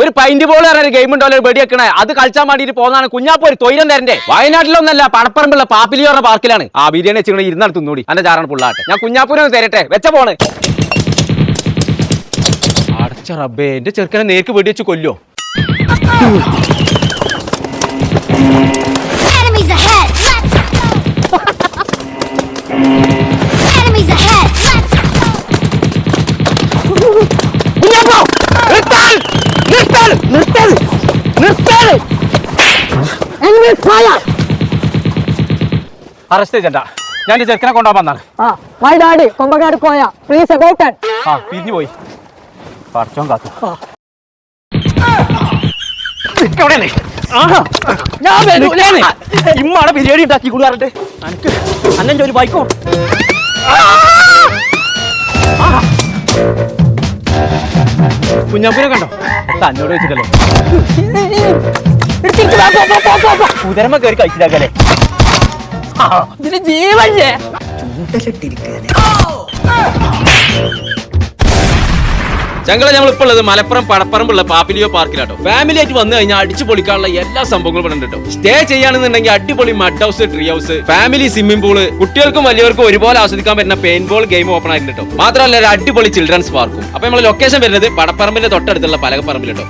ഒരു pint ball ഒരു game ഉണ്ടോ വെടിയൊക്കെ അത് കളിച്ചാൻ വേണ്ടിട്ട് പോകുന്നതാണ്. കുഞ്ഞാപ്പോ ഒരു തൊയിരം തരണ്ടേ. വയനാട്ടിലൊന്നല്ല, പണപ്പറമ്പുള്ള പാപ്പിലിയോറ പാർക്കിലാണ്. ആ ബിരിയാണി വെച്ചിട്ട് ഇരുന്നിടത്ത് തിന്നൂടി. എന്റെ ചാറാണ് പുള്ളാട്ടെ. ഞാൻ കുഞ്ഞാപ്പൂരൊന്ന് തരട്ടെ. വെച്ച പോണ്. അടച്ച റബ്ബേ, എന്റെ ചെറുക്കനെ നേർക്ക് വെടി വെച്ച് കൊല്ലോ. അറസ്റ്റ് ചെയ്യണ്ട. ഞാൻ ചെറുക്കനെ കൊണ്ടുപോകാൻ വന്നാണ്. കൊമ്പങ്ങാട് പോയ പ്ലീസ് അബൌട്ട്. ആ പിരിഞ്ഞു പോയി. പറച്ചോൻ കാത്തു. ഇമ്മാണ് ബിരിയാണി ഉണ്ടാക്കി കൊടുക്കാറുണ്ട്. എനിക്ക് അന്നെ ഒരു ബൈക്കോ. കുഞ്ഞാപ്പൂനെ കണ്ടോ? തന്നോട് വെച്ചിട്ടല്ലേ കുതിരമ്മ കയറി കഴിച്ചിട്ടാക്കല്ലേ. ഇതിന് ജീവല്ലേ. ഞങ്ങളെ നമ്മളിപ്പോൾ ഉള്ളത് മലപ്പുറം പടപ്പറമ്പുള്ള പാപ്പിലിയോ പാർക്കിലാട്ടോ. ഫാമിലി ആയിട്ട് വന്നു കഴിഞ്ഞാൽ അടിച്ചു പൊളിക്കാനുള്ള എല്ലാ സംഭവങ്ങളും ഇവിടെ ഉണ്ട് കേട്ടോ. സ്റ്റേ ചെയ്യാണെന്നുണ്ടെങ്കിൽ അടിപൊളി mud house, tree house, family swimming pool, കുട്ടികൾക്കും വലിയവർക്കും ഒരുപോലെ ആസ്വദിക്കാൻ പറ്റുന്ന പെയിന്റ് ബോൾ ഗെയിം ഓപ്പൺ ആയിട്ടുണ്ട് കേട്ടോ. മാത്രമല്ല ഒരു അടിപൊളി ചിൽഡ്രൻസ് പാർക്കും. അപ്പൊ നമ്മൾ ലൊക്കേഷൻ വരുന്നത് പടപ്പറമ്പിന്റെ തൊട്ടടുത്തുള്ള പലകപ്പറമ്പിൽ കേട്ടോ.